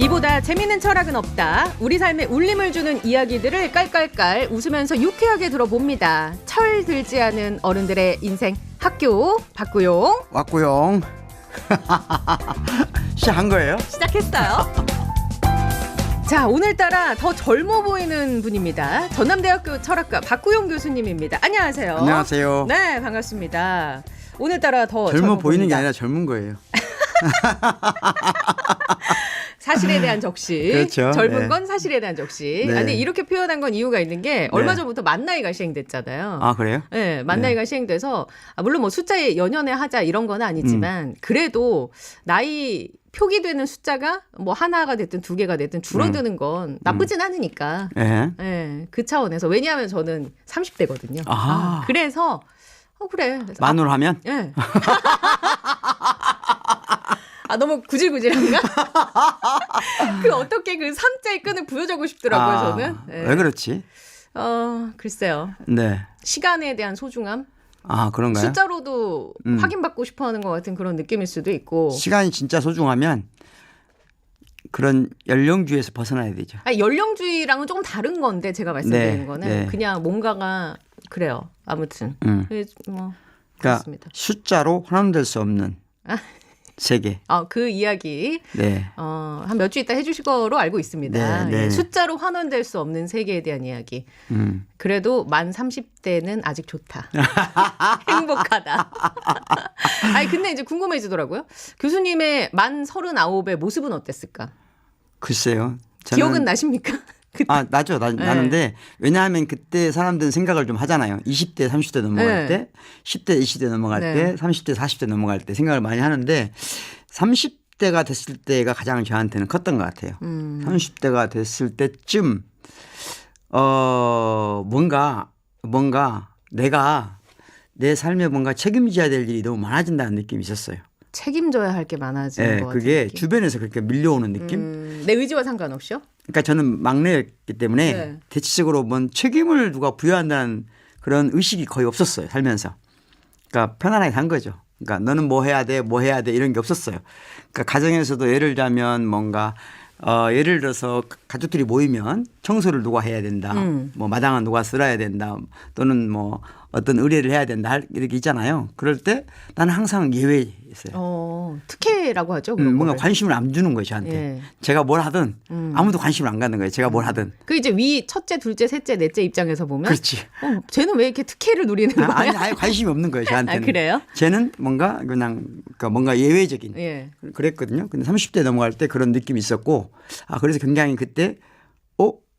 이보다 재밌는 철학은 없다. 우리 삶에 울림을 주는 이야기들을 깔깔깔 웃으면서 유쾌하게 들어봅니다. 철 들지 않은 어른들의 인생 학교 박구용 왔구용. 시작한 거예요? 시작했어요. 자, 오늘따라 더 젊어 보이는 분입니다. 전남대학교 철학과 박구용 교수님입니다. 안녕하세요. 안녕하세요. 네, 반갑습니다. 오늘따라 더 젊어 보이는 게 보인다. 아니라 젊은 거예요. 사실에 대한 적시. 그렇죠. 젊은 네. 건 사실에 대한 적시. 네. 아니, 이렇게 표현한 건 이유가 있는 게 얼마 전부터 만 나이가 시행됐잖아요. 아, 그래요? 네, 만 나이가 시행돼서 물론 뭐 숫자에 연연해 하자 이런 건 아니지만 그래도 나이 표기되는 숫자가 뭐 하나가 됐든 두 개가 됐든 줄어드는 건 나쁘진 않으니까. 예. 네, 그 차원에서 왜냐하면 저는 30대거든요. 아하. 그래서 그래. 만으로 하면? 예. 너무 구질구질한가? 그 어떻게 그 3자의 끈을 부여잡고 싶더라고요, 저는. 예. 왜 그렇지? 글쎄요. 네. 시간에 대한 소중함? 아, 그런가요? 숫자로도 확인받고 싶어 하는 것 같은 그런 느낌일 수도 있고. 시간이 진짜 소중하면 그런 연령주의에서 벗어나야 되죠. 아니, 연령주의랑은 조금 다른 건데 제가 말씀드리는 네, 거는 네. 그냥 뭔가가 그래요. 아무튼. 뭐 그러니까 그렇습니다. 숫자로 환원될 수 없는 세계. 그 이야기 네. 한 몇 주 있다 해주실 거로 알고 있습니다. 네, 네. 예, 숫자로 환원될 수 없는 세계에 대한 이야기. 그래도 만 30대는 아직 좋다. 행복하다. 아니 근데 이제 궁금해지더라고요. 교수님의 만 39의 모습은 어땠을까? 글쎄요. 저는 기억은 나십니까? 나죠. 나는데 왜냐하면 그때 사람들은 생각을 좀 하잖아요. 20대, 30대 넘어갈 때, 10대, 20대 넘어갈 때, 30대, 40대 넘어갈 때 생각을 많이 하는데 30대가 됐을 때가 가장 저한테는 컸던 것 같아요. 30대가 됐을 때쯤 뭔가 내가 내 삶에 뭔가 책임져야 될 일이 너무 많아진다는 느낌이 있었어요. 책임져야 할 게 많아지는 것 같아요. 그게 주변에서 그렇게 밀려오는 느낌? 내 의지와 상관없이요? 그러니까 저는 막내였기 때문에 대체적으로 뭔 책임을 누가 부여한다는 그런 의식이 거의 없었어요. 살면서. 그러니까 편안하게 산 거죠. 그러니까 너는 뭐 해야 돼 이런 게 없었어요. 그러니까 가정에서도 예를 들자면 뭔가 예를 들어서 가족들이 모이면 청소를 누가 해야 된다. 뭐 마당은 누가 쓸어야 된다. 또는 뭐 어떤 의뢰를 해야 된다. 이렇게 있잖아요. 그럴 때 나는 항상 예외였어요. 특혜라고 하죠. 뭔가 관심을 안 주는 거예요. 저한테. 예. 제가 뭘 하든 아무도 관심을 안 갖는 거예요. 제가 뭘 하든. 그 이제 첫째, 둘째, 셋째, 넷째 입장에서 보면 그렇지. 쟤는 왜 이렇게 특혜를 누리는 거야? 아예 관심이 없는 거예요. 저한테는. 그래요? 쟤는 뭔가 그러니까 뭔가 예외적인 예. 그랬거든요. 근데 30대 넘어갈 때 그런 느낌이 있었고 그래서 굉장히 그때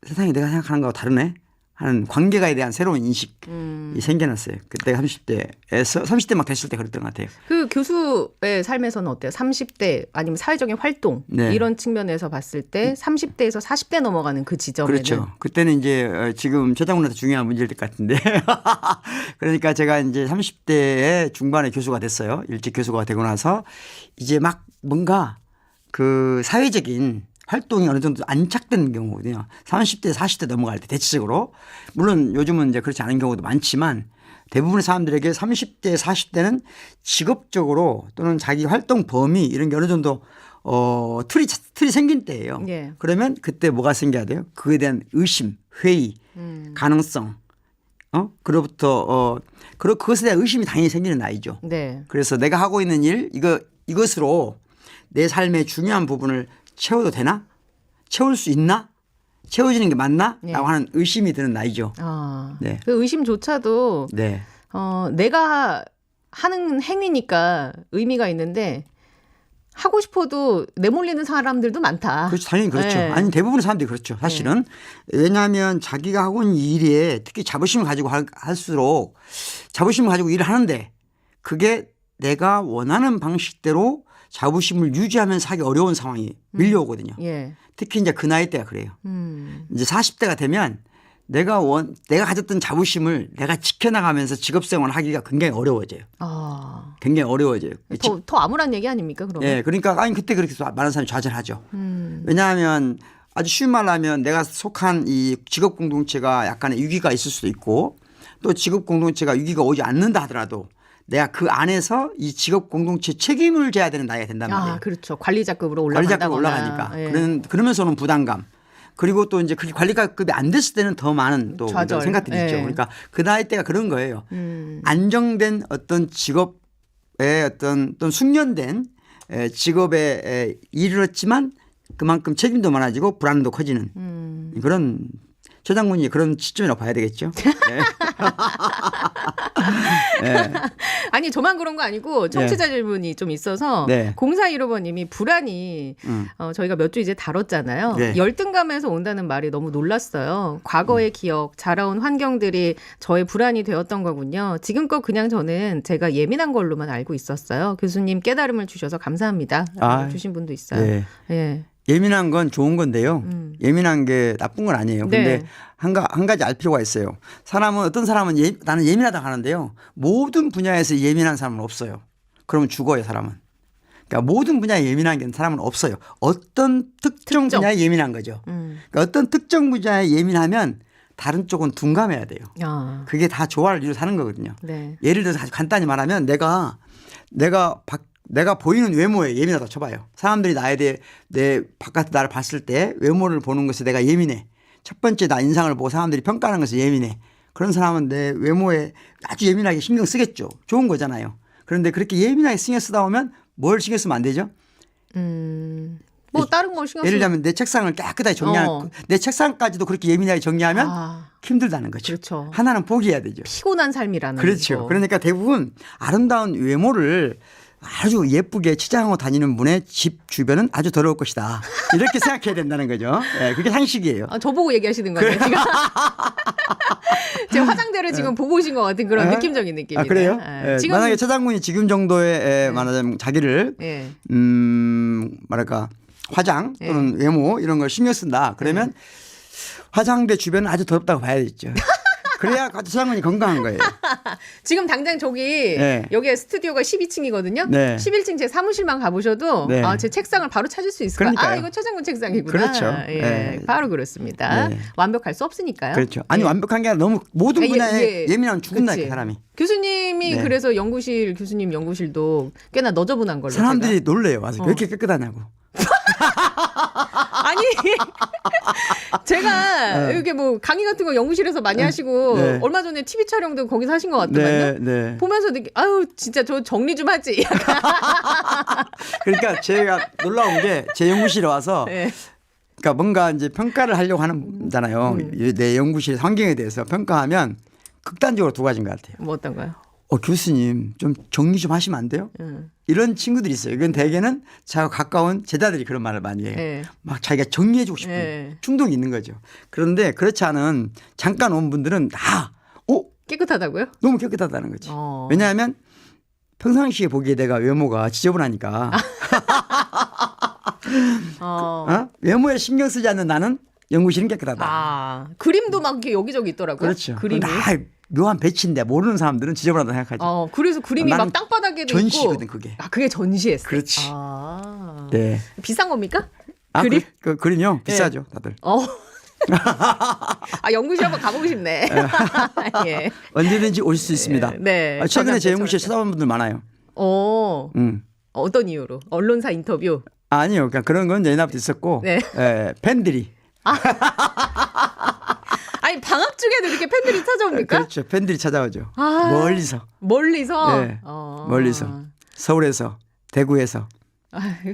세상이 내가 생각하는 거하고 다르네 하는 관계가에 대한 새로운 인식이 생겨났어요. 그때 30대 막 됐을 때 그랬던 것 같아요. 그 교수의 삶에서는 어때요? 30대 아니면 사회적인 활동 이런 측면에서 봤을 때 30대에서 40대 넘어가는 그 지점에는 그렇죠. 그때는 이제 지금 저작문화도 중요한 문제일 것 같은데 그러니까 제가 이제 30대의 중반에 교수가 됐어요. 일찍 교수가 되고 나서 이제 막 뭔가 그 사회적인 활동이 어느 정도 안착된 경우거든요. 30대, 40대 넘어갈 때 대체적으로. 물론 요즘은 이제 그렇지 않은 경우도 많지만 대부분의 사람들에게 30대, 40대는 직업적으로 또는 자기 활동 범위 이런 게 어느 정도 틀이 생긴 때예요. 예. 그러면 그때 뭐가 생겨야 돼요? 그에 대한 의심, 회의, 가능성. 그로부터 그것에 대한 의심이 당연히 생기는 나이죠. 네. 그래서 내가 하고 있는 일 이것으로 내 삶의 중요한 부분을 채워도 되나? 채울 수 있나? 채워지는 게 맞나? 라고 하는 의심이 드는 나이죠. 네. 그 의심조차도 네. 내가 하는 행위니까 의미가 있는데 하고 싶어도 내몰리는 사람들도 많다. 그렇죠. 당연히 그렇죠. 네. 아니 대부분의 사람들이 그렇죠. 사실은. 왜냐하면 자기가 하고 있는 일에 특히 자부심을 가지고 할수록 자부심을 가지고 일을 하는데 그게 내가 원하는 방식대로 자부심을 유지하면서 하기 어려운 상황이 밀려오거든요. 예. 특히 이제 그 나이 때가 그래요. 이제 40대가 되면 내가 가졌던 자부심을 내가 지켜나가면서 직업생활을 하기가 굉장히 어려워져요. 굉장히 어려워져요. 더 암울한 얘기 아닙니까, 그러면? 예, 그러니까 그때 그렇게 많은 사람이 좌절하죠. 왜냐하면 아주 쉬운 말로 하면 내가 속한 이 직업 공동체가 약간의 위기가 있을 수도 있고 또 직업 공동체가 위기가 오지 않는다 하더라도 내가 그 안에서 이 직업 공동체 책임을 져야 되는 나이가 된단 말이에요. 그렇죠. 관리자급으로 관리자급 올라간다거나. 올라가니까. 예. 그러면서 오는 부담감. 그리고 또 이제 그게 관리자급이 안 됐을 때는 더 많은 또 좌절. 생각들이 예. 있죠. 그러니까 그 나이 때가 그런 거예요. 안정된 어떤 직업에 어떤 숙련된 직업에 이르렀지만 그만큼 책임도 많아지고 불안도 커지는 그런 최 장군이 그런 시점이라고 봐야 되겠죠. 네. 네. 아니 저만 그런 거 아니고 청취자 질문이 좀 있어서 네. 0415번님이 불안이 저희가 몇 주 이제 다뤘잖아요. 네. 열등감에서 온다는 말이 너무 놀랐어요. 과거의 기억, 자라온 환경들이 저의 불안이 되었던 거군요. 지금껏 그냥 저는 제가 예민한 걸로만 알고 있었어요. 교수님 깨달음을 주셔서 감사합니다. 주신 분도 있어요. 네. 예. 예민한 건 좋은 건데요. 예민한 게 나쁜 건 아니에요. 근데 네. 한 가지 알 필요가 있어요. 어떤 사람은 나는 예민하다고 하는데요. 모든 분야에서 예민한 사람은 없어요. 그러면 죽어요, 사람은. 그러니까 모든 분야에 예민한 게 사람은 없어요. 어떤 특정 분야에 예민한 거죠. 그러니까 어떤 특정 분야에 예민하면 다른 쪽은 둔감해야 돼요. 그게 다 조화를 이루어 사는 거거든요. 네. 예를 들어서 아주 간단히 말하면 내가 보이는 외모에 예민하다 쳐봐요. 사람들이 나에 대해 내 바깥에 나를 봤을 때 외모를 보는 것에 내가 예민해. 첫 번째 나 인상을 보고 사람들이 평가하는 것에 예민해. 그런 사람은 내 외모에 아주 예민하게 신경 쓰겠죠. 좋은 거잖아요. 그런데 그렇게 예민하게 신경 쓰다 보면 뭘 신경 쓰면 안 되죠? 뭐 다른 걸 신경 쓰면 예를 들면 내 책상을 깨끗하게 정리하는 내 책상까지도 그렇게 예민하게 정리하면 힘들다는 거죠. 그렇죠. 하나는 포기해야 되죠. 피곤한 삶이라는 그렇죠. 거. 그러니까 대부분 아름다운 외모를 아주 예쁘게 치장하고 다니는 분의 집 주변은 아주 더러울 것이다. 이렇게 생각해야 된다는 거죠. 네, 그게 상식이에요. 저보고 얘기하시는 거예요. 지금. 제 화장대를 지금 보고 오신 것 같은 그런 느낌적인 느낌이네요. 그래요? 지금 만약에 최 장군이 지금 정도의 말하자면 자기를 뭐랄까 화장 또는 외모 이런 걸 신경 쓴다. 그러면 화장대 주변은 아주 더럽다고 봐야겠죠. 그래야 최 장군이 건강한 거예요. 지금 당장 저기 여기에 스튜디오가 12층이거든요. 네. 11층 제 사무실만 가보셔도 제 책상을 바로 찾을 수 있을 거예요. 이거 최 장군 책상이구나. 그렇죠. 바로 그렇습니다. 완벽할 수 없으니까요. 그렇죠. 아니 완벽한 게 아니라 너무 모든 분야에 예민하면 죽는다니까 사람이. 교수님이 그래서 교수님 연구실도 꽤나 너저분한 걸로. 사람들이 놀래요. 와서 왜 이렇게 깨끗하냐고. 아니 제가 이렇게 뭐 강의 같은 거 연구실에서 많이 하시고 얼마 전에 TV 촬영도 거기서 하신 것 같더만요. 보면서 아유 진짜 저 정리 좀 하지. 그러니까 제가 놀라운 게 제 연구실에 와서 그러니까 뭔가 이제 평가를 하려고 하잖아요. 내 연구실 환경에 대해서 평가하면 극단적으로 두 가지인 것 같아요. 뭐 어떤 거요? 교수님 좀 정리 좀 하시면 안 돼요? 이런 친구들이 있어요. 이건 대개는 저하고 가까운 제자들이 그런 말을 많이 해요. 막 자기가 정리해주고 싶은 충동이 있는 거죠. 그런데 그렇지 않은 잠깐 온 분들은 다 깨끗하다고요? 너무 깨끗하다는 거지. 왜냐하면 평상시에 보기에 내가 외모가 지저분하니까 외모에 신경 쓰지 않는 나는 연구실은 깨끗하다. 그림도 막 이렇게 여기저기 있더라고요. 그렇죠. 그림이. 묘한 배치인데 모르는 사람들은 지저분하다 생각하죠. 그래서 그림이 막 땅바닥에도 전시거든 있고. 그게. 그게 전시했어요. 그렇지. 네. 비싼 겁니까? 그림? 그림요? 비싸죠 다들. 연구실 한번 가보고 싶네. 예. 언제든지 오실 수 있습니다. 네. 최근에 제 연구실 찾아온 분들 많아요. 어떤 이유로? 언론사 인터뷰? 아니요. 그러니까 그런 건 옛날부터 있었고 팬들이. 아니 방학 중에도 이렇게 팬들이 찾아옵니까? 그렇죠. 팬들이 찾아오죠. 멀리서. 네. 멀리서. 서울에서, 대구에서.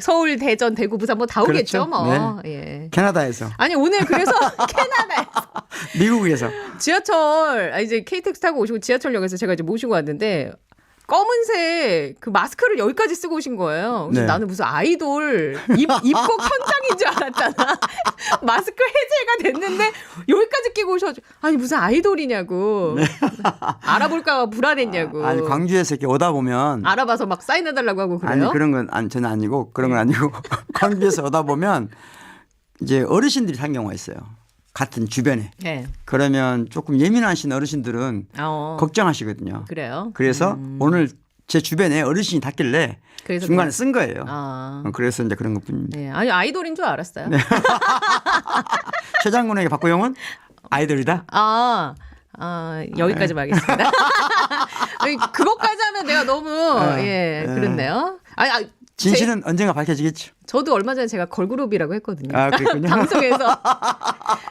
서울, 대전, 대구, 부산 뭐 다 오겠죠. 그렇죠. 뭐. 캐나다에서. 아니 오늘 그래서 캐나다에서. 미국에서. 지하철 이제 KTX 타고 오시고 지하철역에서 제가 이제 모시고 왔는데 검은색 그 마스크를 여기까지 쓰고 오신 거예요. 그래서 나는 무슨 아이돌 입국 현장인 줄 알았잖아. 마스크 해제가 됐는데 여기까지 끼고 오셔가지고 아니 무슨 아이돌이냐고. 알아볼까 봐 불안했냐고. 아니 광주에서 이렇게 오다 보면 알아봐서 막 사인해달라고 하고 그래요? 아니 그런 건 전혀 아니고 그런 건 아니고 광주에서 오다 보면 이제 어르신들이 산 경우가 있어요. 같은 주변에. 그러면 조금 예민하신 어르신들은 걱정하시거든요. 그래요? 그래서 오늘 제 주변에 어르신이 탔길래 중간에 쓴 거예요. 그래서 이제 그런 것뿐입니다. 아니 아이돌인 줄 알았어요. 최 장군에게 박구영은 아이돌이다? 여기까지만 하겠습니다. 그것까지 하면 내가 너무 그렇네요. 진실은 언젠가 밝혀지겠죠. 저도 얼마 전에 제가 걸그룹이라고 했거든요. 그렇군요. 방송에서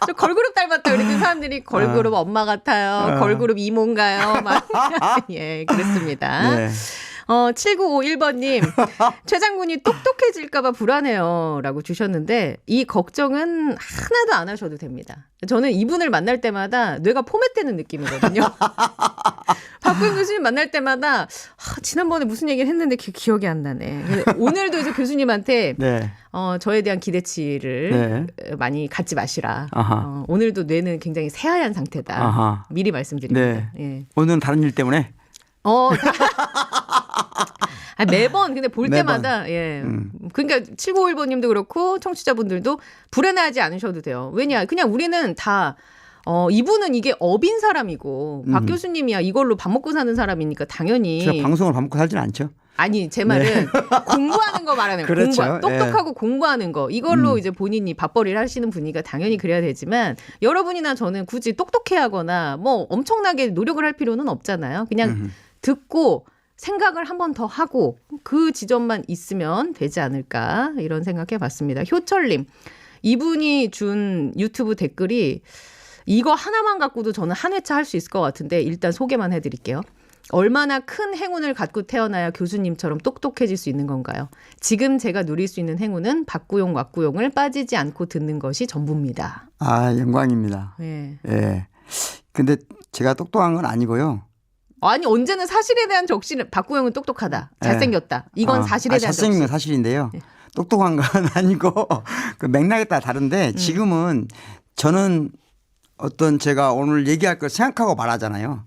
저 걸그룹 닮았다 그랬더니 사람들이 걸그룹 엄마 같아요. 걸그룹 이모인가요? 막 예, 그랬습니다. 네. 7951번님, 최 장군이 똑똑해질까봐 불안해요. 라고 주셨는데, 이 걱정은 하나도 안 하셔도 됩니다. 저는 이분을 만날 때마다 뇌가 포맷되는 느낌이거든요. 박구영 교수님 만날 때마다, 지난번에 무슨 얘기를 했는데 기억이 안 나네. 오늘도 이제 교수님한테, 네. 저에 대한 기대치를 많이 갖지 마시라. 오늘도 뇌는 굉장히 새하얀 상태다. 미리 말씀드립니다. 네. 예. 오늘은 다른 일 때문에? 매번 근데 볼 때마다 그러니까 7951번님도 그렇고 청취자분들도 불안해하지 않으셔도 돼요. 왜냐 그냥 우리는 다 이분은 이게 업인 사람이고 박 교수님이야 이걸로 밥 먹고 사는 사람이니까 당연히 제가 방송을 밥 먹고 살지는 않죠. 아니 제 말은 공부하는 거 말하는 거예요. 그렇죠. 똑똑하고 공부하는 거 이걸로 이제 본인이 밥벌이를 하시는 분이니까 당연히 그래야 되지만 여러분이나 저는 굳이 똑똑해하거나 뭐 엄청나게 노력을 할 필요는 없잖아요. 그냥 듣고 생각을 한 번 더 하고 그 지점만 있으면 되지 않을까 이런 생각해 봤습니다. 효철님, 이분이 준 유튜브 댓글이 이거 하나만 갖고도 저는 한 회차 할 수 있을 것 같은데 일단 소개만 해드릴게요. 얼마나 큰 행운을 갖고 태어나야 교수님처럼 똑똑해질 수 있는 건가요? 지금 제가 누릴 수 있는 행운은 박구용, 왁구용을 빠지지 않고 듣는 것이 전부입니다. 영광입니다. 네. 예. 근데 제가 똑똑한 건 아니고요. 아니 언제는 사실에 대한 적시는 박구영은 똑똑하다. 잘생겼다. 이건 사실에 대한 적시. 잘생긴 건 사실인데요. 똑똑한 건 아니고 그 맥락에 따라 다른데 지금은 저는 어떤 제가 오늘 얘기할 걸 생각하고 말하잖아요.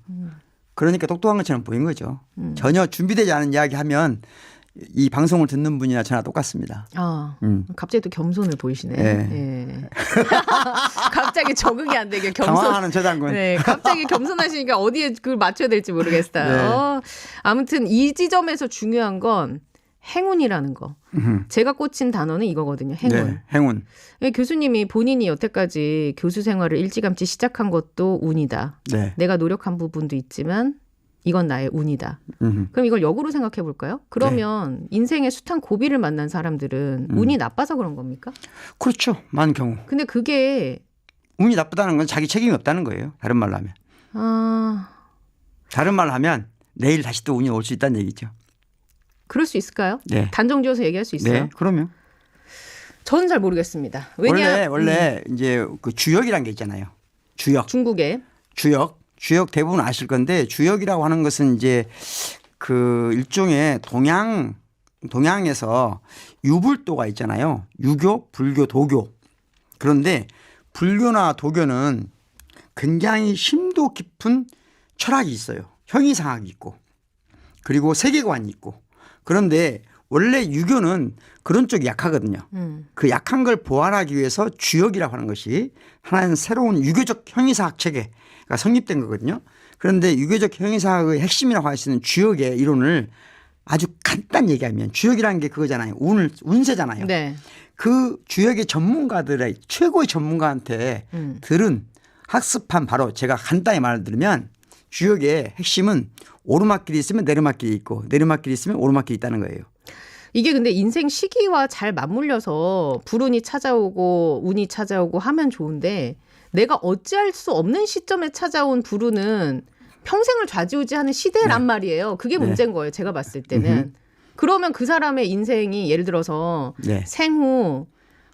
그러니까 똑똑한 것처럼 보인 거죠. 전혀 준비되지 않은 이야기하면 이 방송을 듣는 분이나 저나 똑같습니다. 갑자기 또 겸손을 보이시네. 예. 갑자기 적응이 안 되게 당황하는 최 장군. 네, 갑자기 겸손하시니까 어디에 그걸 맞춰야 될지 모르겠어요. 아무튼 이 지점에서 중요한 건 행운이라는 거. 제가 꽂힌 단어는 이거거든요. 행운. 네, 행운. 교수님이 본인이 여태까지 교수 생활을 일찌감치 시작한 것도 운이다. 네. 내가 노력한 부분도 있지만 이건 나의 운이다. 그럼 이걸 역으로 생각해 볼까요? 그러면 인생의 숱한 고비를 만난 사람들은 운이 나빠서 그런 겁니까? 그렇죠. 많은 경우. 근데 그게 운이 나쁘다는 건 자기 책임이 없다는 거예요. 다른 말로 하면. 다른 말로 하면 내일 다시 또 운이 올 수 있다는 얘기죠. 그럴 수 있을까요? 네. 단정지어서 얘기할 수 있어요? 네, 그러면. 저는 잘 모르겠습니다. 원래 이제 그 주역이란 게 있잖아요. 주역. 중국에. 주역 대부분 아실 건데 주역이라고 하는 것은 이제 그 일종의 동양에서 유불도가 있잖아요. 유교, 불교, 도교. 그런데 불교나 도교는 굉장히 심도 깊은 철학이 있어요. 형이상학이 있고 그리고 세계관이 있고 그런데 원래 유교는 그런 쪽이 약하거든요. 그 약한 걸 보완하기 위해서 주역이라고 하는 것이 하나의 새로운 유교적 형이사학 체계가 성립된 거거든요. 그런데 유교적 형이사학의 핵심이라고 할 수 있는 주역의 이론을 아주 간단히 얘기하면 주역이라는 게 그거잖아요. 운세잖아요. 네. 그 주역의 전문가들의 최고의 전문가한테 들은 학습한 바로 제가 간단히 말을 들으면 주역의 핵심은 오르막길이 있으면 내리막길이 있고 내리막길이 있으면 오르막길이 있다는 거예요. 이게 근데 인생 시기와 잘 맞물려서 불운이 찾아오고 운이 찾아오고 하면 좋은데 내가 어찌할 수 없는 시점에 찾아온 불운은 평생을 좌지우지하는 시대란 말이에요. 그게 문제인 거예요. 제가 봤을 때는. 그러면 그 사람의 인생이 예를 들어서 생후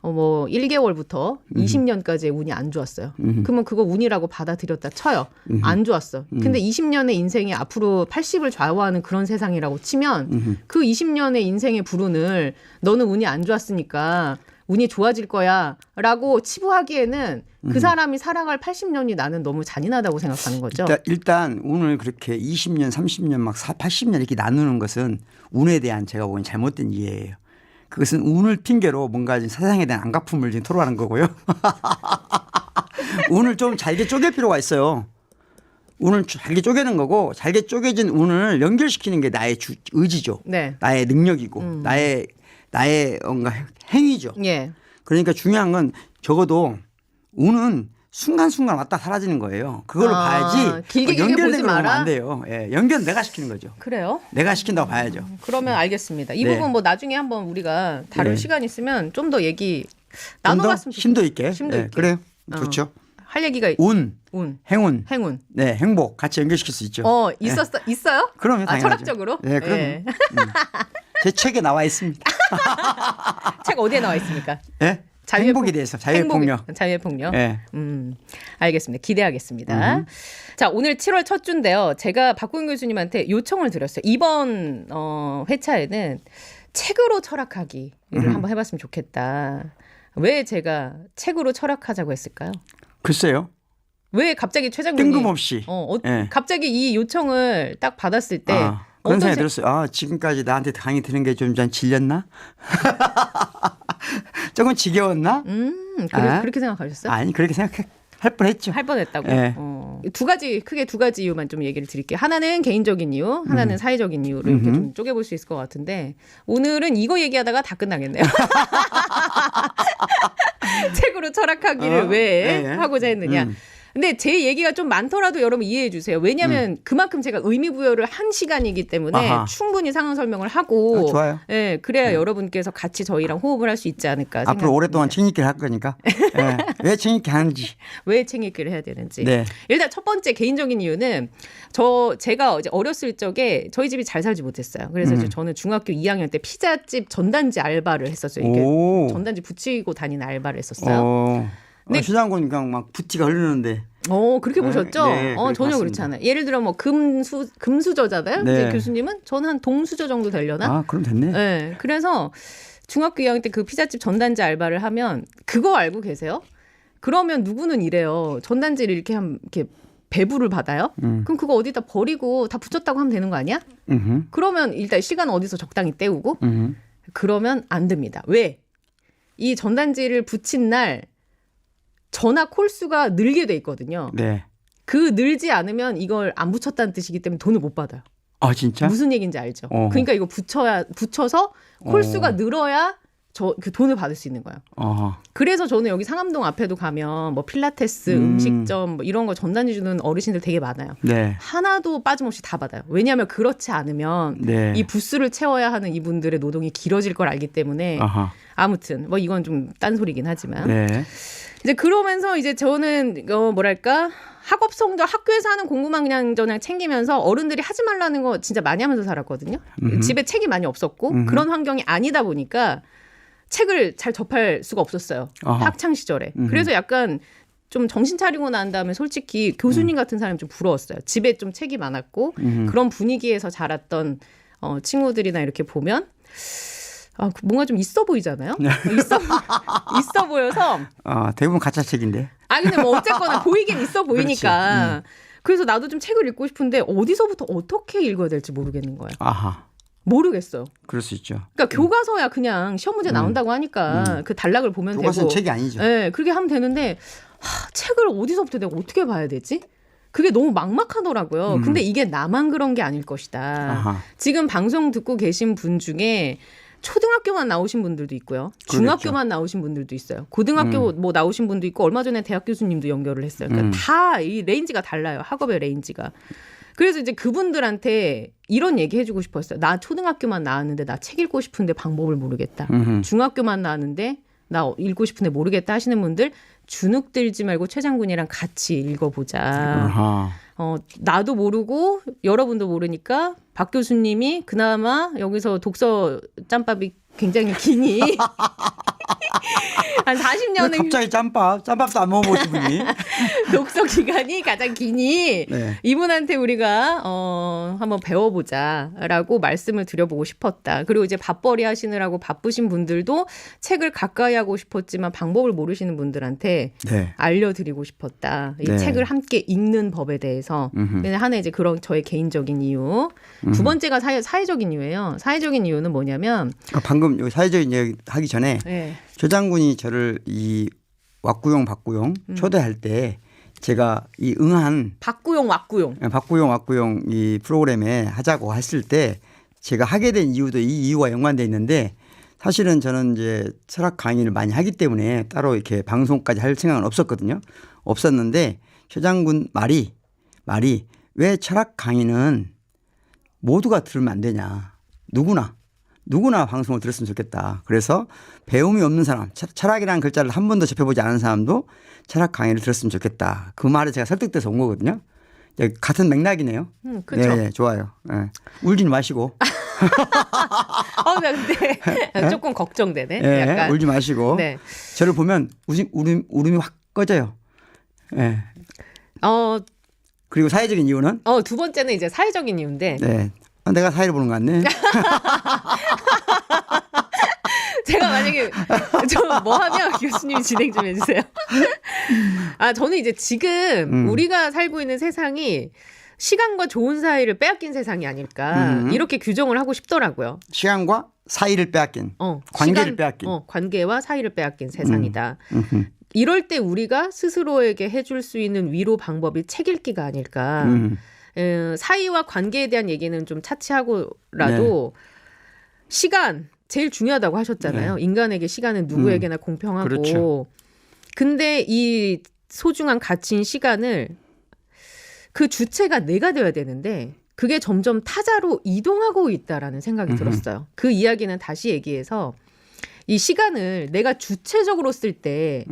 뭐 1개월부터 20년까지의 운이 안 좋았어요. 그러면 그거 운이라고 받아들였다 쳐요. 안 좋았어. 근데 20년의 인생이 앞으로 80을 좌우하는 그런 세상이라고 치면 그 20년의 인생의 불운을 너는 운이 안 좋았으니까 운이 좋아질 거야 라고 치부하기에는 그 사람이 살아갈 80년이 나는 너무 잔인하다고 생각하는 거죠. 일단 운을 그렇게 20년, 30년, 막 80년 이렇게 나누는 것은 운에 대한 제가 보기엔 잘못된 이해예요. 그것은 운을 핑계로 뭔가 세상에 대한 안갚음을 지금 토로하는 거고요. 운을 좀 잘게 쪼갤 필요가 있어요. 운을 잘게 쪼개는 거고 잘게 쪼개진 운을 연결시키는 게 나의 의지죠. 네. 나의 능력이고 나의 뭔가 행위죠. 예. 그러니까 중요한 건 적어도 운은 순간순간 왔다 사라지는 거예요. 그걸 봐야지. 길게 연결된 보지 걸 보면 마라. 안 돼요. 예, 연결은 내가 시키는 거죠. 그래요? 내가 시킨다고 봐야죠. 그러면 알겠습니다. 이 네. 부분 뭐 나중에 한번 우리가 다룰 네. 시간 있으면 좀 더 얘기 좀 나눠봤으면 더 심도 좋겠어요. 있게. 심도 예, 있게. 그래요. 좋죠. 할 얘기가 운, 운, 행운, 행운. 네, 행복 같이 연결시킬 수 있죠. 있어요? 그럼요, 당연하죠. 철학적으로? 네, 그럼. 예. 제 책에 나와 있습니다. 책 어디에 나와 있습니까? 네? 행복에 대해서 자유의 폭력. 자유의 폭력. 네. 알겠습니다. 기대하겠습니다. 자, 오늘 7월 첫 주인데요. 제가 박구영 교수님한테 요청을 드렸어요. 이번 회차에는 책으로 철학하기를 한번 해봤으면 좋겠다. 왜 제가 책으로 철학하자고 했을까요? 글쎄요. 왜 갑자기 최 장군이 뜬금없이. 네. 갑자기 이 요청을 딱 받았을 때 그런 생각이 들었어요. 지금까지 나한테 강의 드는 게 좀 질렸나? 조금 지겨웠나? 그렇게 생각하셨어요? 아니 그렇게 생각할 뻔했죠. 할 뻔했다고. 네. 크게 두 가지 이유만 좀 얘기를 드릴게요. 하나는 개인적인 이유, 하나는 사회적인 이유를 이렇게 좀 쪼개볼 수 있을 것 같은데 오늘은 이거 얘기하다가 다 끝나겠네요. 책으로 철학하기를 왜 네. 하고자 했느냐. 근데 제 얘기가 좀 많더라도 여러분 이해해 주세요. 왜냐하면 그만큼 제가 의미 부여를 한 시간이기 때문에 충분히 상황 설명을 하고 좋아요. 예, 그래야 여러분께서 같이 저희랑 호흡을 할 수 있지 않을까 생각합니다. 앞으로 오랫동안 책 읽기를 할 거니까. 네. 왜 책 읽기 하는지. 왜 책 읽기를 해야 되는지. 네. 일단 첫 번째 개인적인 이유는 제가 이제 어렸을 적에 저희 집이 잘 살지 못했어요. 그래서 이제 저는 중학교 2학년 때 피자집 전단지 알바를 했었어요. 이게 전단지 붙이고 다니는 알바를 했었어요. 근데 시장군 그냥 막 부티가 흐르는데. 그렇게 보셨죠? 네, 전혀 그렇지 않아요. 예를 들어 뭐 금수저잖아요. 네. 이제 교수님은 저는 한 동수저 정도 되려나? 그럼 됐네. 네. 그래서 중학교 2학년 때 그 피자집 전단지 알바를 하면 그거 알고 계세요? 그러면 누구는 이래요. 전단지를 이렇게 배부를 받아요. 그럼 그거 어디다 버리고 다 붙였다고 하면 되는 거 아니야? 그러면 일단 시간 어디서 적당히 때우고 그러면 안 됩니다. 왜? 이 전단지를 붙인 날 전화 콜수가 늘게 돼 있거든요. 네. 그 늘지 않으면 이걸 안 붙였다는 뜻이기 때문에 돈을 못 받아요. 진짜? 무슨 얘기인지 알죠? 그러니까 이거 붙여서 콜수가 늘어야 그 돈을 받을 수 있는 거예요. 그래서 저는 여기 상암동 앞에도 가면 뭐 필라테스, 음식점 뭐 이런 거 전단지 주는 어르신들 되게 많아요. 네. 하나도 빠짐없이 다 받아요. 왜냐하면 그렇지 않으면 이 부스를 채워야 하는 이분들의 노동이 길어질 걸 알기 때문에 아무튼 뭐 이건 좀 딴소리긴 하지만 이제 그러면서 이제 저는 학업성적 학교에서 하는 공부만 그냥 챙기면서 어른들이 하지 말라는 거 진짜 많이 하면서 살았거든요. 집에 책이 많이 없었고 그런 환경이 아니다 보니까 책을 잘 접할 수가 없었어요. 학창 시절에. 그래서 약간 좀 정신 차리고 난 다음에 솔직히 교수님 같은 사람이 좀 부러웠어요. 집에 좀 책이 많았고 그런 분위기에서 자랐던 친구들이나 이렇게 보면 뭔가 좀 있어 보이잖아요. 있어 보여서. 대부분 가짜 책인데. 근데 뭐 어쨌거나 보이긴 있어 보이니까. 그래서 나도 좀 책을 읽고 싶은데 어디서부터 어떻게 읽어야 될지 모르겠는 거예요. 모르겠어요. 그럴 수 있죠. 그러니까 교과서야 그냥 시험 문제 나온다고 하니까 그 단락을 보면 교과서는 되고. 책이 아니죠. 네, 그렇게 하면 되는데 책을 어디서부터 내가 어떻게 봐야 되지? 그게 너무 막막하더라고요. 근데 이게 나만 그런 게 아닐 것이다. 지금 방송 듣고 계신 분 중에 초등학교만 나오신 분들도 있고요. 중학교만 나오신 분들도 있어요. 고등학교 뭐 나오신 분도 있고 얼마 전에 대학 교수님도 연결을 했어요. 그러니까 다 이 레인지가 달라요. 학업의 레인지가. 그래서 이제 그분들한테 이런 얘기 해주고 싶었어요. 나 초등학교만 나왔는데 나 책 읽고 싶은데 방법을 모르겠다. 중학교만 나왔는데 나 읽고 싶은데 모르겠다 하시는 분들 주눅 들지 말고 최 장군이랑 같이 읽어보자. 나도 모르고 여러분도 모르니까 박 교수님이 그나마 여기서 독서 짬밥이 굉장히 기니 한 40년을 갑자기 짬밥도 안 먹어보신 분이 독서 기간이 가장 기니 이분한테 우리가 한번 배워보자라고 말씀을 드려보고 싶었다. 그리고 이제 밥벌이 하시느라고 바쁘신 분들도 책을 가까이 하고 싶었지만 방법을 모르시는 분들한테 알려드리고 싶었다. 이 책을 함께 읽는 법에 대해서 하나 이제 그런 저의 개인적인 이유. 두 번째가 사회적인 이유예요. 사회적인 이유는 뭐냐면 방금 사회적인 얘기 하기 전에 최 장군이 저를 이 왁구용 초대할 때 제가 이 응한 박구용 이 프로그램에 하자고 했을 때 제가 하게 된 이유도 이 이유와 연관돼 있는데 사실은 저는 이제 철학 강의를 많이 하기 때문에 따로 이렇게 방송까지 할 생각은 없었거든요. 없었는데 최 장군 말이 왜 철학 강의는 모두가 들으면 안 되냐. 누구나 방송을 들었으면 좋겠다. 그래서 배움이 없는 사람, 철학이라는 글자를 한 번도 접해보지 않은 사람도 철학 강의를 들었으면 좋겠다. 그 말에 제가 설득돼서 온 거거든요. 같은 맥락이네요. 그렇죠. 네, 좋아요. 네. 울지 마시고. 근데 조금 걱정되네. 네, 약간. 울지 마시고. 네. 저를 보면 울음이 확 꺼져요. 네. 그리고 사회적인 이유는? 두 번째는 이제 사회적인 이유인데. 네. 내가 사회를 보는 거 같네. 제가 만약에 좀 뭐 하면 교수님이 진행 좀 해주세요. 저는 이제 지금 우리가 살고 있는 세상이 시간과 좋은 사이를 빼앗긴 세상이 아닐까 이렇게 규정을 하고 싶더라고요. 시간과 사이를 빼앗긴. 관계를 빼앗긴. 관계와 사이를 빼앗긴 세상이다. 이럴 때 우리가 스스로에게 해줄 수 있는 위로 방법이 책 읽기가 아닐까. 사이와 관계에 대한 얘기는 좀 차치하고라도 시간 제일 중요하다고 하셨잖아요. 인간에게 시간은 누구에게나 공평하고. 그렇죠. 근데 이 소중한 가치인 시간을 그 주체가 내가 되어야 되는데 그게 점점 타자로 이동하고 있다라는 생각이 들었어요. 그 이야기는 다시 얘기해서 이 시간을 내가 주체적으로 쓸 때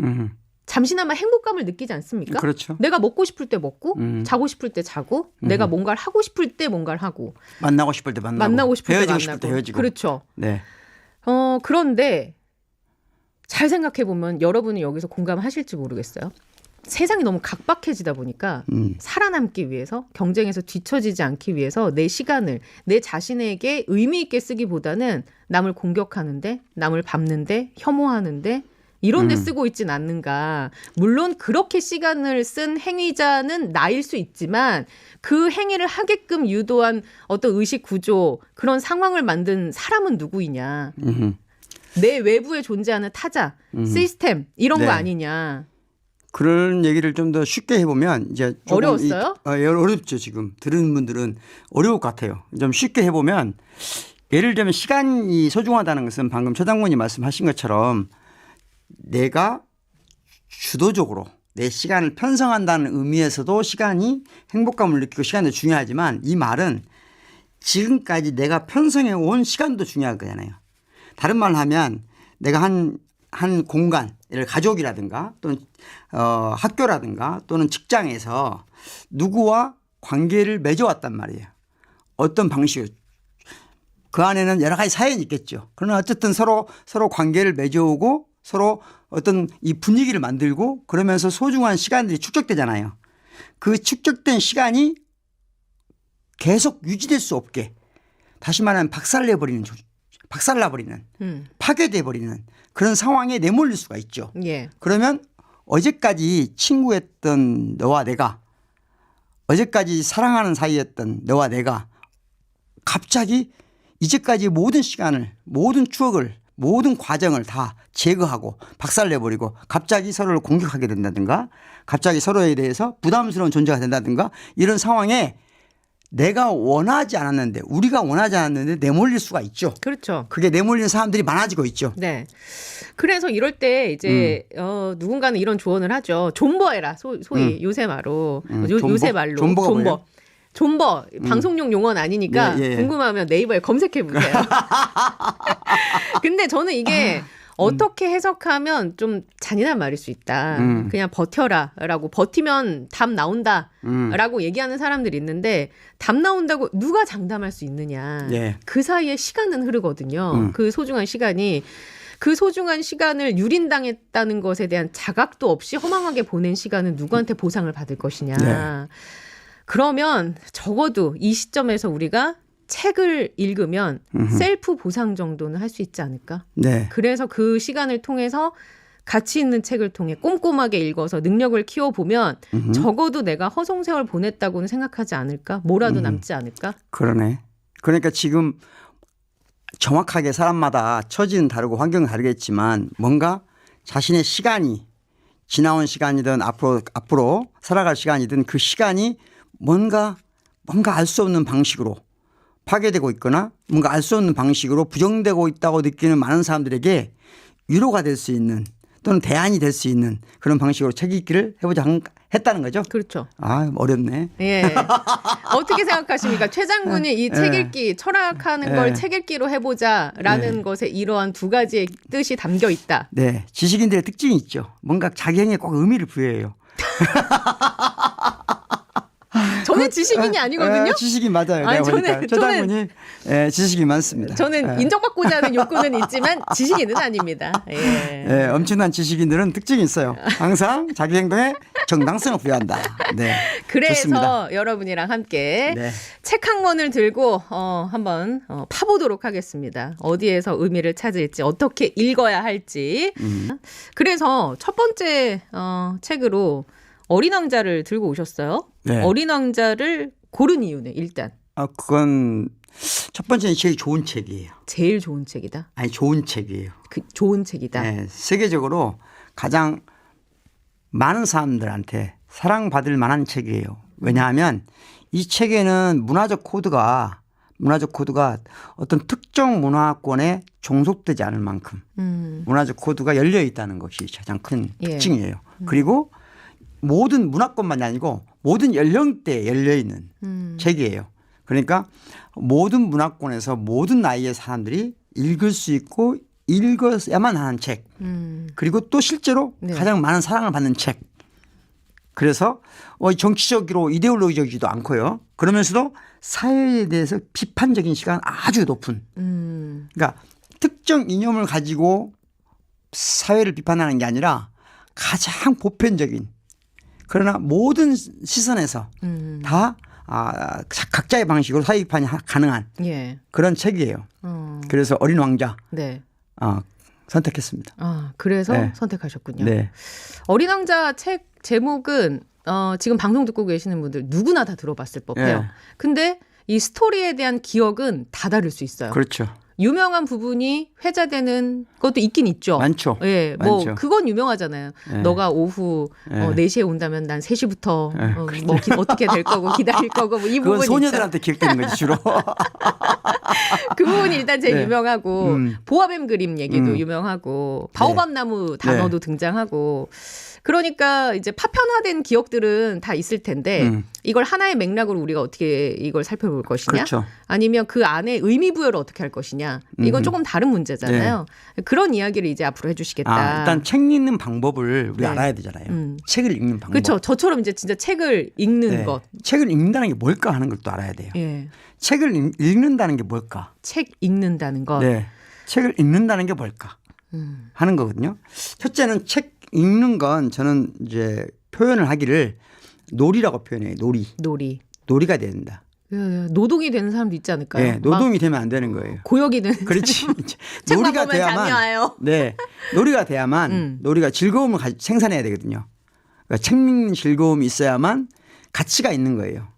잠시나마 행복감을 느끼지 않습니까? 그렇죠. 내가 먹고 싶을 때 먹고 자고 싶을 때 자고 내가 뭔가를 하고 싶을 때 뭔가를 하고 만나고 싶을 때 만나고 싶을 때 헤어지고 만나고 싶을 때 헤어지고. 그렇죠. 네. 그런데 잘 생각해 보면 여러분은 여기서 공감하실지 모르겠어요. 세상이 너무 각박해지다 보니까 살아남기 위해서 경쟁에서 뒤처지지 않기 위해서 내 시간을 내 자신에게 의미 있게 쓰기보다는 남을 공격하는데 남을 밟는데 혐오하는데 이런 데 쓰고 있진 않는가. 물론 그렇게 시간을 쓴 행위자는 나일 수 있지만 그 행위를 하게끔 유도한 어떤 의식 구조 그런 상황을 만든 사람은 누구이냐. 내 외부에 존재하는 타자, 시스템 이런 거 아니냐. 그런 얘기를 좀 더 쉽게 해보면 이제 조금 어려웠어요? 어렵죠. 지금 들은 분들은 어려울 것 같아요. 좀 쉽게 해보면 예를 들면 시간이 소중하다는 것은 방금 최 장군이 말씀하신 것처럼 내가 주도적으로 내 시간을 편성한다는 의미에서도 시간이 행복감을 느끼고 시간도 중요하지만 이 말은 지금까지 내가 편성해 온 시간도 중요한 거잖아요. 다른 말로 하면 내가 한 공간, 예를 가족이라든가 또는 학교라든가 또는 직장에서 누구와 관계를 맺어왔단 말이에요. 어떤 방식으로. 그 안에는 여러 가지 사연이 있겠죠. 그러나 어쨌든 서로 관계를 맺어오고 서로 어떤 이 분위기를 만들고 그러면서 소중한 시간들이 축적되잖아요. 그 축적된 시간이 계속 유지될 수 없게 다시 말하면 박살나버리는 파괴돼버리는 그런 상황에 내몰릴 수가 있죠. 예. 그러면 어제까지 친구였던 너와 내가 어제까지 사랑하는 사이였던 너와 내가 갑자기 이제까지 모든 시간을 모든 추억을 모든 과정을 다 제거하고 박살내버리고 갑자기 서로를 공격하게 된다든가 갑자기 서로에 대해서 부담스러운 존재가 된다든가 이런 상황에 내가 원하지 않았는데 우리가 원하지 않았는데 내몰릴 수가 있죠. 그렇죠. 그게 내몰리는 사람들이 많아지고 있죠. 네. 그래서 이럴 때 이제 누군가는 이런 조언을 하죠. 존버해라. 소위 요새 말로. 요새 말로. 존버. 방송용 용어는 아니니까 궁금하면 네이버에 검색해 보세요. 근데 저는 이게 어떻게 해석하면 좀 잔인한 말일 수 있다. 그냥 버텨라라고 버티면 답 나온다라고 얘기하는 사람들이 있는데 답 나온다고 누가 장담할 수 있느냐. 그 사이에 시간은 흐르거든요. 그 소중한 시간이. 그 소중한 시간을 유린당했다는 것에 대한 자각도 없이 허망하게 보낸 시간은 누구한테 보상을 받을 것이냐. 그러면 적어도 이 시점에서 우리가 책을 읽으면 셀프 보상 정도는 할 수 있지 않을까? 네. 그래서 그 시간을 통해서 가치 있는 책을 통해 꼼꼼하게 읽어서 능력을 키워보면 적어도 내가 허송세월 보냈다고는 생각하지 않을까? 뭐라도 남지 않을까? 그러네. 그러니까 지금 정확하게 사람마다 처지는 다르고 환경은 다르겠지만 뭔가 자신의 시간이 지나온 시간이든 앞으로 살아갈 시간이든 그 시간이 뭔가 알 수 없는 방식으로 파괴되고 있거나 뭔가 알 수 없는 방식으로 부정되고 있다고 느끼는 많은 사람들에게 위로가 될 수 있는 또는 대안이 될 수 있는 그런 방식으로 책 읽기를 해보자 했다는 거죠. 그렇죠. 아, 어렵네. 예. 어떻게 생각하십니까? 최 장군이 이 책 읽기, 철학하는 걸 책 읽기로 해보자라는 것에 이러한 두 가지의 뜻이 담겨 있다. 네. 지식인들의 특징이 있죠. 뭔가 자기 행위에 꼭 의미를 부여해요. 저는 지식인이 아니거든요. 지식인 맞아요. 내가 보니까 최 장군이 지식이 많습니다. 저는 인정받고자 하는 욕구는 있지만 지식인은 아닙니다. 예. 엄청난 지식인들은 특징이 있어요. 항상 자기 행동에 정당성을 부여한다. 네. 그래서 좋습니다. 여러분이랑 함께 네. 책 한 권을 들고 한번 파보도록 하겠습니다. 어디에서 의미를 찾을지 어떻게 읽어야 할지. 그래서 첫 번째 책으로 어린 왕자를 들고 오셨어요. 네. 어린 왕자를 고른 이유는 일단 그건 첫 번째는 제일 좋은 책이에요. 제일 좋은 책이다. 아니 좋은 책이에요. 좋은 책이다. 네, 세계적으로 가장 많은 사람들한테 사랑받을 만한 책이에요. 왜냐하면 이 책에는 문화적 코드가 어떤 특정 문화권에 종속되지 않을 만큼 문화적 코드가 열려 있다는 것이 가장 큰 특징이에요. 그리고 모든 문화권만이 아니고 모든 연령대에 열려 있는 책이에요. 그러니까 모든 문화권에서 모든 나이의 사람들이 읽을 수 있고 읽어야만 하는 책. 그리고 또 실제로 가장 많은 사랑을 받는 책. 그래서 정치적으로 이데올로기적이지도 않고요. 그러면서도 사회에 대해서 비판적인 시간 아주 높은. 그러니까 특정 이념을 가지고 사회를 비판하는 게 아니라 가장 보편적인 그러나 모든 시선에서 다 각자의 방식으로 사회 비판이 가능한 그런 책이에요. 그래서 어린 왕자 선택했습니다. 그래서 선택하셨군요. 네. 어린 왕자 책 제목은 지금 방송 듣고 계시는 분들 누구나 다 들어봤을 법해요. 근데 이 스토리에 대한 기억은 다 다를 수 있어요. 그렇죠. 유명한 부분이 회자되는 것도 있긴 있죠. 많죠. 예, 많죠. 그건 유명하잖아요. 너가 오후 4시에 온다면 난 3시부터 어떻게 될 거고 기다릴 거고 이 그건 부분이 소녀들한테 기억되는 거지 주로. 그 부분이 일단 제일 유명하고 보아뱀 그림 얘기도 유명하고 바오밥 나무 단어도 등장하고 그러니까 이제 파편화된 기억들은 다 있을 텐데 이걸 하나의 맥락으로 우리가 어떻게 이걸 살펴볼 것이냐 그렇죠. 아니면 그 안에 의미 부여를 어떻게 할 것이냐 이건 조금 다른 문제잖아요. 그런 이야기를 이제 앞으로 해주시겠다. 일단 책 읽는 방법을 우리 알아야 되잖아요. 책을 읽는 방법. 그렇죠. 저처럼 이제 진짜 책을 읽는 것. 책을 읽는다는 게 뭘까 하는 걸 또 알아야 돼요. 책을 읽는다는 게 뭘까? 책 읽는다는 것. 네. 책을 읽는다는 게 뭘까 하는 거거든요. 첫째는 책 읽는 건 저는 이제 표현을 하기를 놀이라고 표현해요. 놀이가 된다. 노동이 되는 사람도 있지 않을까요? 네, 노동이 되면 안 되는 거예요. 고역이 되는. 그렇지. 놀이가 돼야만. 네, 놀이가 돼야만 놀이가 즐거움을 생산해야 되거든요. 그러니까 책 읽는 즐거움이 있어야만 가치가 있는 거예요.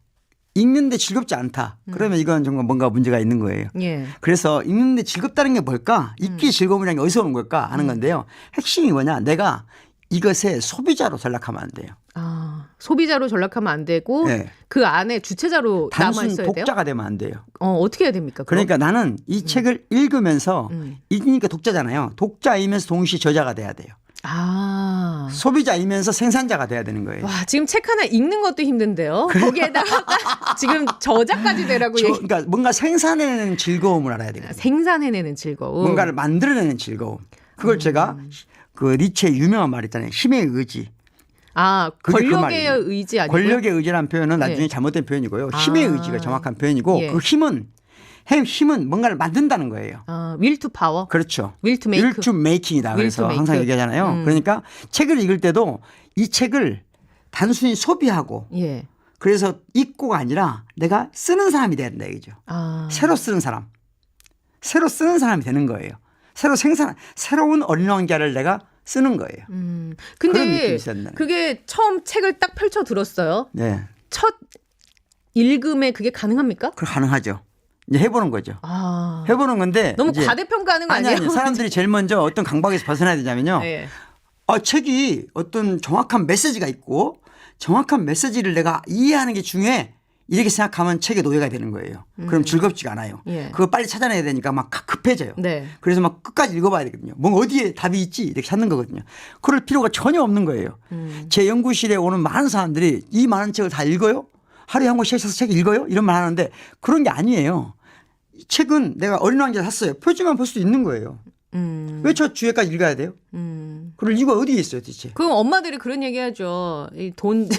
읽는데 즐겁지 않다. 그러면 이건 정말 뭔가 문제가 있는 거예요. 그래서 읽는데 즐겁다는 게 뭘까? 읽기 즐거움이라는 게 어디서 오는 걸까 하는 건데요. 핵심이 뭐냐? 내가 이것에 소비자로 전락하면 안 돼요. 소비자로 전락하면 안 되고 그 안에 주체자로 남아 있어야 돼요. 단순 독자가 되면 안 돼요. 어떻게 해야 됩니까? 그럼? 그러니까 나는 이 책을 읽으면서 읽으니까 독자잖아요. 독자이면서 동시에 저자가 돼야 돼요. 소비자이면서 생산자가 돼야 되는 거예요. 와, 지금 책 하나 읽는 것도 힘든데요. 거기에다가 지금 저자까지 되라고 그러니까 뭔가 생산해내는 즐거움을 알아야 되거든요. 생산해내는 즐거움. 뭔가를 만들어내는 즐거움. 그걸 제가 그 니체의 유명한 말 있잖아요. 힘의 의지. 권력의 의지 아니고요? 권력의 의지라는 표현은 나중에 잘못된 표현이고요. 힘의 의지가 정확한 표현이고 그 힘은 뭔가를 만든다는 거예요. will to power. 그렇죠. will to make. will to making이다. 그래서 항상 얘기하잖아요. 그러니까 책을 읽을 때도 이 책을 단순히 소비하고 그래서 읽고가 아니라 내가 쓰는 사람이 돼야 된다 이거죠. 새로 쓰는 사람이 되는 거예요. 새로운 어린 왕자를 내가 쓰는 거예요. 근데 그게 처음 책을 딱 펼쳐 들었어요. 첫 읽음에 그게 가능합니까? 가능하죠. 이제 해보는 거죠. 해보는 건데 너무 과대평가하는 거 아니에요? 아니, 사람들이 제일 먼저 어떤 강박에서 벗어나야 되냐면요. 책이 어떤 정확한 메시지가 있고 정확한 메시지를 내가 이해하는 게 중요해. 이렇게 생각하면 책의 노예가 되는 거예요. 그럼 즐겁지가 않아요. 예. 그걸 빨리 찾아내야 되니까 막 급해져요. 네. 그래서 막 끝까지 읽어봐야 되거든요. 뭔 어디에 답이 있지 이렇게 찾는 거거든요. 그럴 필요가 전혀 없는 거예요. 제 연구실에 오는 많은 사람들이 이 많은 책을 다 읽어요? 하루에 한 권씩 사서 책 읽어요? 이런 말 하는데 그런 게 아니에요. 책은 내가 어린 왕자 샀어요. 표지만 볼 수도 있는 거예요. 왜 저 주에까지 읽어야 돼요? 그럴 이유가 어디에 있어요, 도대체? 그럼 엄마들이 그런 얘기하죠. 이 돈지.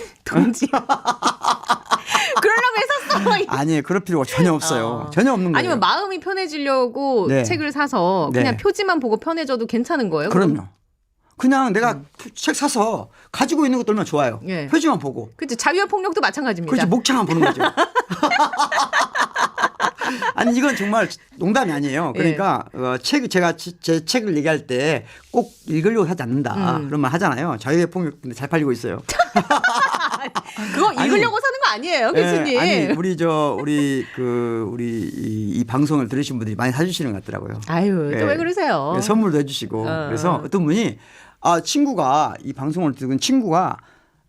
그러려고 했었어. 아니에요. 그럴 필요가 전혀 없어요. 전혀 없는 거예요. 아니면 마음이 편해지려고 네. 책을 사서 그냥 네. 표지만 보고 편해져도 괜찮은 거예요? 그럼요. 그냥 내가 책 사서 가지고 있는 것도 얼마나 좋아요. 예. 표지만 보고. 그렇죠. 자유와 폭력도 마찬가지입니다. 그렇죠. 목차만 보는 거죠. 아니 이건 정말 농담이 아니에요. 그러니까 제가 제 책을 얘기할 때 꼭 읽으려고 하지 않는다. 그런 말 하잖아요. 자유의 폭력 근데 잘 팔리고 있어요. 그거 읽으려고 사는 거 아니에요, 교수님. 아니 우리 이 방송을 들으신 분들이 많이 사주시는 것 같더라고요. 아유, 또 왜 그러세요? 선물도 해주시고 그래서 어떤 분이 친구가 이 방송을 듣은 친구가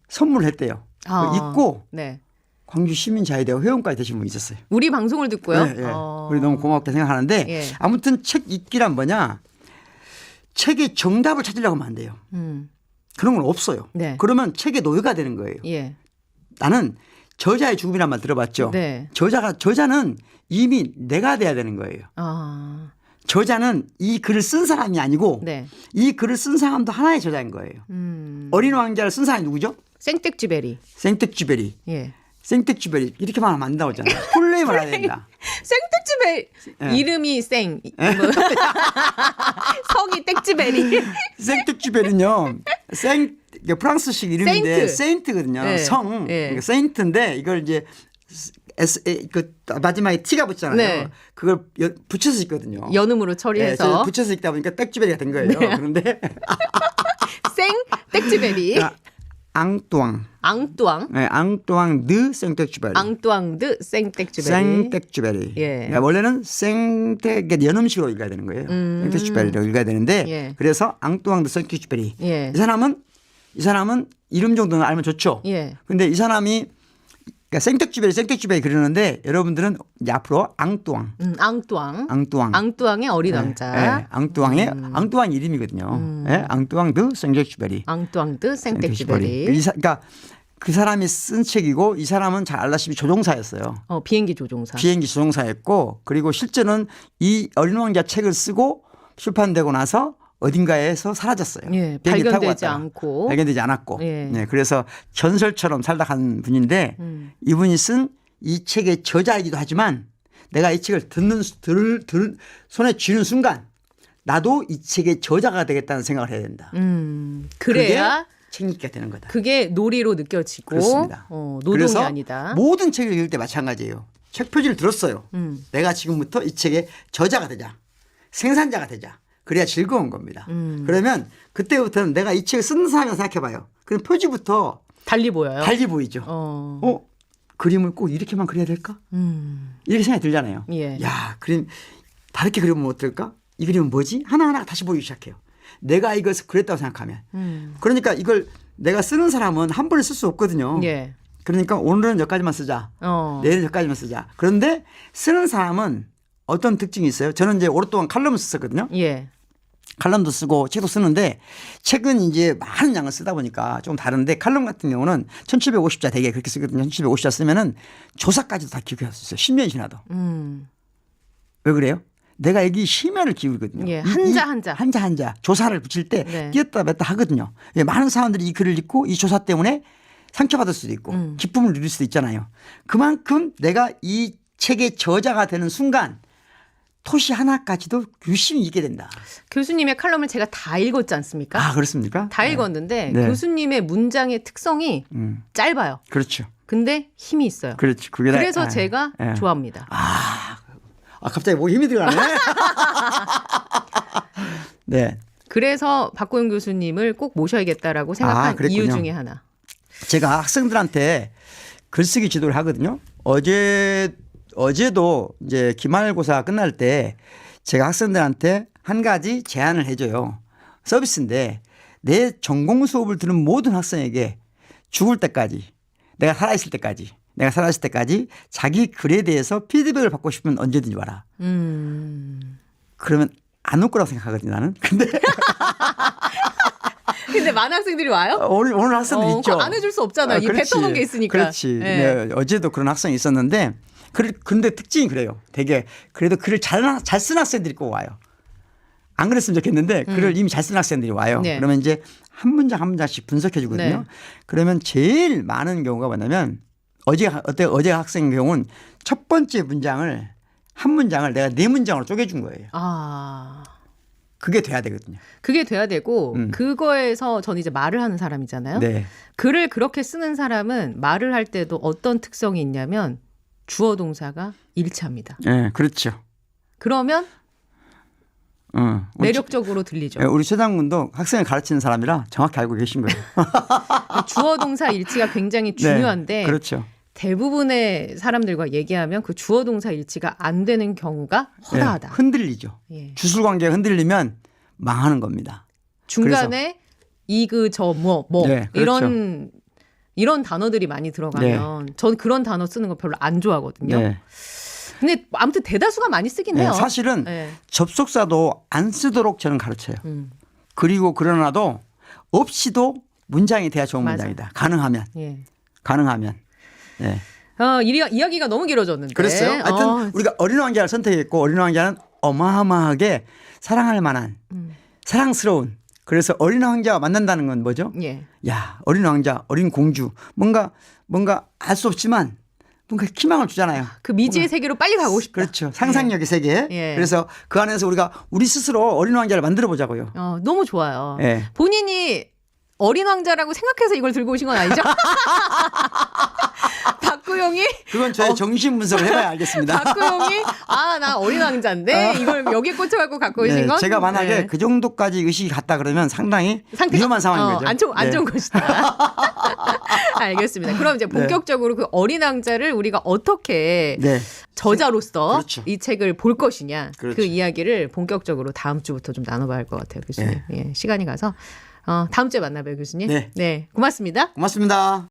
선물을 했대요. 읽고 네. 광주 시민자유대학 회원까지 되신 분이 있었어요. 우리 방송을 듣고요. 네, 네. 우리 너무 고맙게 생각하는데 예. 아무튼 책 읽기란 뭐냐. 책의 정답을 찾으려고 하면 안 돼요. 그런 건 없어요. 네. 그러면 책의 노예가 되는 거예요. 예. 나는 저자의 죽음이란 말 들어봤죠. 네. 저자는 이미 내가 돼야 되는 거예요. 저자는 이 글을 쓴 사람이 아니고 네. 이 글을 쓴 사람도 하나의 저자인 거예요. 어린 왕자를 쓴 사람이 누구죠? 생텍쥐베리. 생텍쥐베리. 예. 생텍쥐베리 이렇게 말하면 안 나오잖아요. 풀네임을 해야 된다. 생텍쥐베리. 예. 이름이 생. 성이 텍쥐베리. 생텍쥐베리는요. 프랑스식 이름인데 세인트거든요. 네. 성. 네. 그러니까 세인트인데 이걸 이제 마지막에 T가 붙잖아요. 네. 그걸 붙여서 읽거든요. 연음으로 처리해서. 붙여서 읽다 보니까 땡쥐베리가 된 거예요. 네. 그런데 생 텍쥐베리. 앙뚜앙. 앙뚜앙. 네, 앙뚜앙 드 생텍쥐베리. 앙뚜앙 드 생텍쥐베리. 생텍쥐베리. 예. 그러니까 원래는 연음식으로 읽어야 되는 거예요. 생텍쥐베리로 읽어야 되는데 예. 그래서 앙뚜앙 드 생텍쥐베리. 예. 이 사람은 이름 정도는 알면 좋죠. 예. 근데 이 사람이 그러니까 생텍쥐베리 그러는데 여러분들은 이제 앞으로 앙뚜앙. 앙뚜앙. 앙뚜앙의 어린 왕자. 네, 앙뚜앙 이름이거든요. 네, 앙뚜앙 드 생텍쥐베리. 앙뚜앙 드 생텍쥐베리. 그러니까 그 사람이 쓴 책이고 이 사람은 잘 알다시피 조종사였어요. 비행기 조종사. 비행기 조종사였고 그리고 실제는 이 어린 왕자 책을 쓰고 출판되고 나서 어딘가에서 사라졌어요. 예, 비행기 타고 발견되지 갔다가. 않고. 발견되지 않았고. 예. 네, 그래서 전설처럼 살다 간 분인데 이분이 쓴 이 책의 저자이기도 하지만 내가 이 책을 손에 쥐는 순간 나도 이 책의 저자가 되겠다는 생각을 해야 된다. 그래야 책 읽기가 되는 거다. 그게 놀이로 느껴지고 그렇습니다. 노동이 그래서 아니다. 모든 책을 읽을 때 마찬가지예요. 책 표지를 들었어요. 내가 지금부터 이 책의 저자가 되자. 생산자가 되자. 그래야 즐거운 겁니다. 그러면 그때부터는 내가 이 책을 쓰는 사람이라고 생각해봐요. 그럼 표지부터 달리 보여요. 달리 보이죠. 그림을 꼭 이렇게만 그려야 될까? 이렇게 생각이 들잖아요. 예. 야, 그림 다르게 그리면 어떨까? 이 그림은 뭐지? 하나하나 다시 보이기 시작해요. 내가 이것을 그렸다고 생각하면. 그러니까 이걸 내가 쓰는 사람은 한 번에 쓸 수 없거든요. 예. 그러니까 오늘은 여기까지만 쓰자. 내일은 여기까지만 쓰자. 그런데 쓰는 사람은 어떤 특징이 있어요? 저는 이제 오랫동안 칼럼을 썼거든요. 예. 칼럼도 쓰고 책도 쓰는데 책은 이제 많은 양을 쓰다 보니까 좀 다른데 칼럼 같은 경우는 1750자 되게 그렇게 쓰거든요. 1750자 쓰면은 조사까지도 다 기억할 수 있어요. 10년 지나도. 왜 그래요? 내가 여기 심혈을 기울이거든요. 예, 한자. 조사를 붙일 때 네. 끼었다 뺐다 하거든요. 예, 많은 사람들이 이 글을 읽고 이 조사 때문에 상처받을 수도 있고 기쁨을 누릴 수도 있잖아요. 그만큼 내가 이 책의 저자가 되는 순간 토시 하나까지도 유심히 읽게 된다. 교수님의 칼럼을 제가 다 읽었지 않습니까? 아, 그렇습니까? 다 읽었는데 네. 교수님의 문장의 특성이 짧아요. 그렇죠. 근데 힘이 있어요. 그렇지. 그게 그래서 제가 좋아합니다. 갑자기 뭐 힘이 들어가네. 네. 그래서 박고영 교수님을 꼭 모셔야겠다라고 생각한 그랬군요. 이유 중에 하나. 제가 학생들한테 글쓰기 지도를 하거든요. 어제도 이제 기말고사 끝날 때 제가 학생들한테 한 가지 제안을 해줘요. 서비스인데 내 전공 수업을 들은 모든 학생에게 죽을 때까지 내가 살아있을 때까지 내가 살아있을 때까지 자기 글에 대해서 피드백을 받고 싶으면 언제든지 와라. 그러면 안 올 거라고 생각하거든요, 나는. 근데 많은 학생들이 와요? 오늘 학생들 있죠. 그거 안 해줄 수 없잖아. 이 뱉어놓은 게 있으니까. 그렇지. 네, 어제도 그런 학생이 있었는데 근데 특징이 그래요. 되게 그래도 글을 잘 쓴 학생들이 꼭 와요. 안 그랬으면 좋겠는데 글을 이미 잘 쓴 학생들이 와요. 네. 그러면 이제 한 문장 한 문장씩 분석해 주거든요. 네. 그러면 제일 많은 경우가 뭐냐면 어제 학생 경우는 첫 번째 문장을 한 문장을 내가 4문장으로 쪼개준 거예요. 아. 그게 돼야 되거든요. 그게 돼야 되고 그거에서 저는 이제 말을 하는 사람이잖아요. 네. 글을 그렇게 쓰는 사람은 말을 할 때도 어떤 특성이 있냐면 주어 동사가 일치합니다. 네, 그렇죠. 그러면 우리 매력적으로 들리죠. 우리 최장군도 학생을 가르치는 사람이라 정확히 알고 계신 거예요. 주어 동사 일치가 굉장히 중요한데 네, 그렇죠. 대부분의 사람들과 얘기하면 그 주어 동사 일치가 안 되는 경우가 허다하다. 네, 흔들리죠. 예. 주술 관계가 흔들리면 망하는 겁니다. 중간에 이그 저 뭐 네, 그렇죠. 이런 단어들이 많이 들어가면 전 그런 단어 쓰는 거 별로 안 좋아하거든요. 네. 근데 아무튼 대다수가 많이 쓰긴 해요. 네, 사실은 네. 접속사도 안 쓰도록 저는 가르쳐요. 그리고 그러나도 없이도 문장이 돼야 좋은 맞아. 문장이다. 가능하면. 예. 네. 이야기가 너무 길어졌는데. 그랬어요. 하여튼 우리가 어린 왕자를 선택했고 어린 왕자는 어마어마하게 사랑할 만한 사랑스러운 그래서 어린 왕자와 만난다는 건 뭐죠? 예. 야, 어린 왕자, 어린 공주 뭔가 알 수 없지만 뭔가 희망을 주잖아요. 그 미지의 세계로 빨리 가고 싶다. 그렇죠. 상상력의 세계. 예. 그래서 그 안에서 우리가 우리 스스로 어린 왕자를 만들어 보자고요. 너무 좋아요. 예. 본인이 어린 왕자라고 생각해서 이걸 들고 오신 건 아니죠? 박구용이 그건 저의 정신 분석을 해봐야 알겠습니다. 박구용이 나 어린 왕자인데 이걸 여기에 꽂혀갖고 갖고 오신 네, 건 제가 만약에 네. 그 정도까지 의식이 갔다 그러면 상당히 위험한 상황인 거죠. 안 좋은 것이다. 알겠습니다. 그럼 이제 본격적으로 그 어린 왕자를 우리가 어떻게 네. 저자로서 그렇죠. 이 책을 볼 것이냐 그렇죠. 그 이야기를 본격적으로 다음 주부터 좀 나눠봐야 할 것 같아요, 교수님. 예, 시간이 가서 다음 주에 만나봐요, 교수님. 네. 네, 고맙습니다. 고맙습니다.